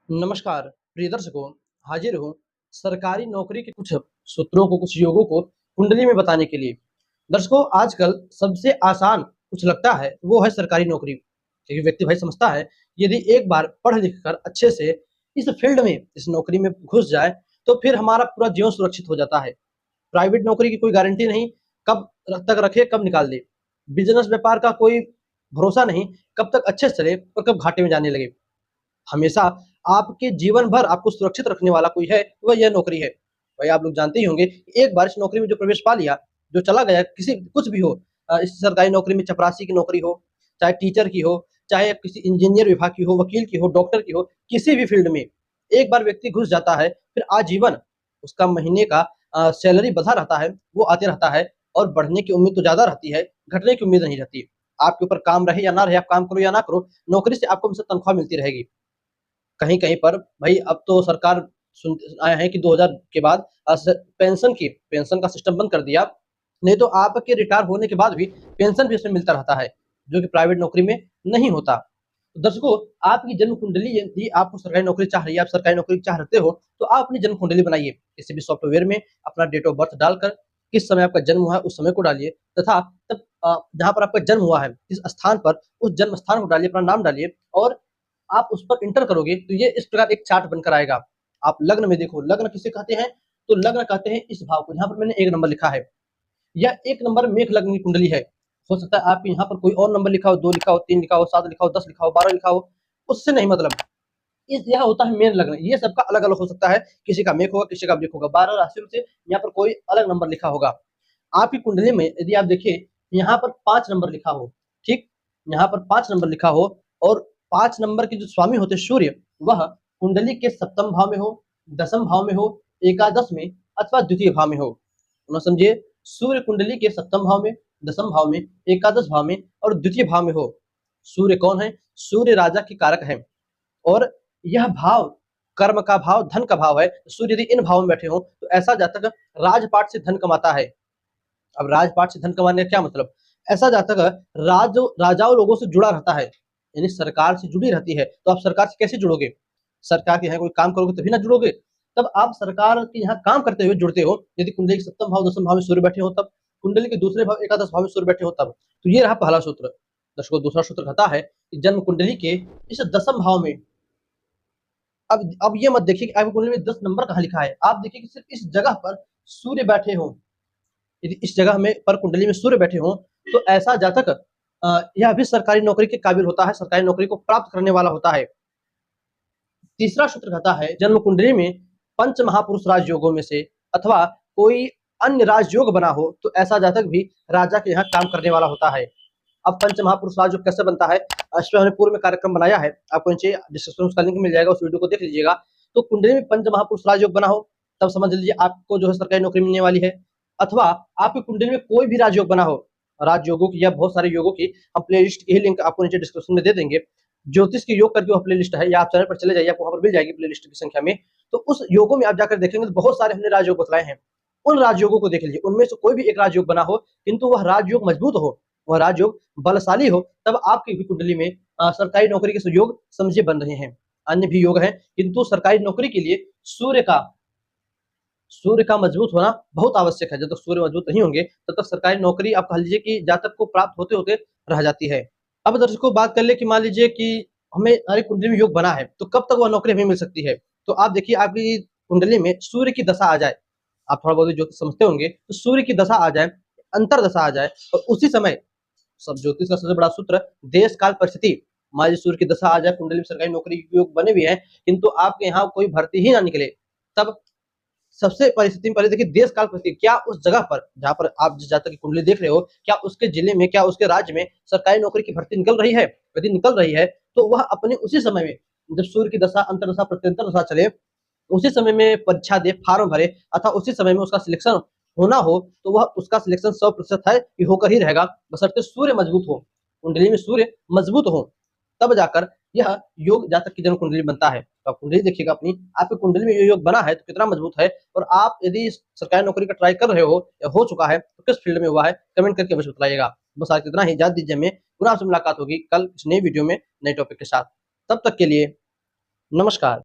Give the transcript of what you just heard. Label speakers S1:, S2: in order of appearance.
S1: नमस्कार प्रिय दर्शकों, हाजिर हूँ सरकारी नौकरी के कुछ सूत्रों को, कुछ योगों को कुंडली में बताने के लिए। दर्शकों, आजकल सबसे आसान कुछ लगता है वो है सरकारी नौकरी, क्योंकि व्यक्ति भाई समझता है यदि एक बार पढ़ लिख कर अच्छे से इस फील्ड में, इस नौकरी में घुस जाए तो फिर हमारा पूरा जीवन सुरक्षित हो जाता है। प्राइवेट नौकरी की कोई गारंटी नहीं, कब तक रखे कब निकाल दे। बिजनेस व्यापार का कोई भरोसा नहीं, कब तक अच्छे से चले और कब घाटे में जाने लगे। हमेशा आपके जीवन भर आपको सुरक्षित रखने वाला कोई है, वह यह नौकरी है। भाई आप लोग जानते ही होंगे, एक बार इस नौकरी में जो प्रवेश पा लिया, जो चला गया, किसी कुछ भी हो, इस सरकारी नौकरी में चपरासी की नौकरी हो, चाहे टीचर की हो, चाहे किसी इंजीनियर विभाग की हो, वकील की हो, डॉक्टर की हो, किसी भी फील्ड में एक बार व्यक्ति घुस जाता है, फिर आजीवन उसका महीने का सैलरी बढ़ा रहता है, वो आते रहता है और बढ़ने की उम्मीद तो ज़्यादा रहती है, घटने की उम्मीद नहीं रहती। आपके ऊपर काम रहे या ना रहे, आप काम करो या ना करो, नौकरी से आपको हमेशा तनख्वाह मिलती रहेगी। कहीं-कहीं पर भाई अब तो सरकार सुन आए हैं कि 2000 के बाद पेंशन का सिस्टम बंद कर दिया। नहीं तो आपके रिटायर होने के बाद भी पेंशन भी उसमें मिलता रहता है, जो कि प्राइवेट नौकरी में नहीं होता। तो दर्शकों, आपकी जन्म कुंडली यदि आपको सरकारी नौकरी चाह रही है, आप सरकारी नौकरी चाह रहे हो, तो आप अपनी जन्म कुंडली बनाइए। किसी भी सॉफ्टवेयर में अपना डेट ऑफ बर्थ डालकर, किस समय आपका जन्म हुआ है, उस समय को डालिए तथा तब जहाँ पर आपका जन्म हुआ है, किस स्थान पर, उस जन्म स्थान को डालिए, अपना नाम डालिए और आप उस पर इंटर करोगे तो ये इस प्रकार एक चार्ट बनकर आएगा। आप लग्न में देखो, लग्न किसे कहते हैं? तो लग्न कहते हैं इस भाव को, जहाँ पर मैंने 1 नंबर लिखा है। या 1 नंबर मेष लग्न की कुंडली है। हो सकता है आपके यहाँ पर कोई और नंबर लिखा हो, 2 लिखा हो, 3 लिखा हो, 7 लिखा हो, 10 लिखा हो, 12 लिखा हो, उससे नहीं मतलब। इस यह होता है मेन लग्न, ये सबका अलग-अलग हो सकता है। किसी का मेष होगा, किसी का वृष होगा। 12 राशियों से यहाँ पर कोई अलग नंबर लिखा होगा। आपकी कुंडली में यदि आप देखिए, यहाँ पर 5 नंबर लिखा हो, ठीक? यहाँ पर 5 नंबर लिखा हो और 5 नंबर के जो स्वामी होते हैं सूर्य, वह कुंडली के 7म भाव में हो, 10म भाव में हो, एकादश में अथवा द्वितीय भाव में हो। ना समझिए, सूर्य कुंडली के 7म भाव में, 10म भाव में, एकादश भाव में और द्वितीय भाव में हो। सूर्य कौन है? सूर्य राजा की कारक है और यह भाव कर्म का भाव, धन का भाव है। सूर्य यदि इन भावों में बैठे हों, तो ऐसा जातक राजपाट से धन कमाता है। अब राजपाट से धन कमाने का क्या मतलब? ऐसा जातक राजाओं लोगों से जुड़ा रहता है, यानी सरकार से जुड़ी रहती है। तो आप सरकार से कैसे जुड़ोगे? सरकार के यहाँ कोई काम करोगे तभी ना जुड़ोगे। तब आप सरकार के यहाँ काम करते हुए जुड़ते हो, यदि कुंडली के 7म भाव, 10म भाव में सूर्य बैठे हो तब, कुंडली के दूसरे भाव, एकादश भाव में सूर्य बैठे हो तब। तो ये रहा पहला सूत्र। दर्शकों, दूसरा सूत्र कहता है कि जन्म कुंडली के इस 10म भाव में, अब ये मत देखिए कि आपकी कुंडली में 10 नंबर कहाँ लिखा है। आप देखिए कि सिर्फ इस जगह पर सूर्य बैठे हों। यदि इस जगह में पर कुंडली में सूर्य बैठे हों, तो ऐसा जातक यह भी सरकारी नौकरी के काबिल होता है, सरकारी नौकरी को प्राप्त करने वाला होता है। तीसरा सूत्र कहता है जन्म कुंडली में पंच महापुरुष राजयोगों में से अथवा कोई अन्य राजयोग बना हो, तो ऐसा जातक भी राजा के यहाँ काम करने वाला होता है। अब पंच महापुरुष राजयोग कैसे बनता है, इस पे हमने पूर्व में कार्यक्रम बनाया है, आपको नीचे डिस्क्रिप्शन में उसका लिंक मिल जाएगा, उस वीडियो को देख लीजिएगा। तो कुंडली में पंच महापुरुष राजयोग बना हो, तब समझ लीजिए आपको जो है सरकारी नौकरी मिलने वाली है। अथवा आपकी कुंडली में कोई भी राजयोग बना हो, राजयोगों की या बहुत सारे योगों की हम प्ले लिस्ट की ही लिंक आपको नीचे डिस्क्रिप्शन में दे देंगे। ज्योतिष के योग करके वो प्ले लिस्ट है, या आप चैनल पर चले जाइए, आपको वहाँ पर मिल जाएगी प्ले लिस्ट की संख्या में। तो उस योगों में आप जाकर देखेंगे तो बहुत सारे हमने राजयोग बतलाए हैं। उन राजयोगों को देख लीजिए, उनमें से कोई भी एक राजयोग बना हो, किंतु वह राजयोग मजबूत हो, वह राजयोग बलशाली हो, तब आपकी भी कुंडली में सरकारी नौकरी के सुयोग समझिए बन रहे हैं। अन्य भी योग हैं, किंतु सरकारी नौकरी के लिए सूर्य का मजबूत होना बहुत आवश्यक है। जब तक सूर्य मजबूत नहीं होंगे, तब तक सरकारी नौकरी आप कह लीजिए कि जातक को प्राप्त होते-होते रह जाती है। अब दर्शकों, बात कर ले कि मान लीजिए कि हमें हमारी कुंडली में योग बना है, तो कब तक वह नौकरी हमें मिल सकती है? तो आप देखिए, आपकी कुंडली में सूर्य की दशा आ जाए, आप थोड़ा बहुत ज्योतिष समझते होंगे, तो सूर्य की दशा आ जाए, अंतर दशा आ जाए और उसी समय, सब ज्योतिष का सबसे बड़ा सूत्र देश काल परिस्थिति, मान लीजिए सूर्य की दशा आ जाए, कुंडली में सरकारी नौकरी के योग बने भी हैं, किंतु आपके यहाँ कोई भर्ती ही ना निकले, तब सबसे परिस्थिति में पहले देखिए देश काल परिस्थिति, क्या उस जगह पर जहाँ पर आप जिस जातक की कुंडली देख रहे हो, क्या उसके जिले में, क्या उसके राज्य में सरकारी नौकरी की भर्ती निकल रही है? यदि निकल रही है, तो वह अपने उसी समय में, जब सूर्य की दशा, अंतर्दशा, प्रत्यंतर दशा चले, उसी समय में परीक्षा दे, फार्म भरे, अथवा उसी समय में उसका सिलेक्शन होना हो, तो वह उसका सिलेक्शन 100% है कि होकर ही रहेगा, बशर्ते सूर्य मजबूत हो, कुंडली में सूर्य मजबूत हो, तब जाकर यह योग जातक की जन्म कुंडली बनता है। तो आप कुंडली देखिएगा अपनी, आपकी कुंडली में ये योग बना है तो कितना मजबूत है, और आप यदि सरकारी नौकरी का ट्राई कर रहे हो या हो चुका है, तो किस फील्ड में हुआ है, कमेंट करके अवश्य बताइएगा। बस आज इतना ही, इजाज़त दीजिए हमें, पुनः आपसे मुलाकात होगी कल इस नई वीडियो में नए टॉपिक के साथ। तब तक के लिए नमस्कार।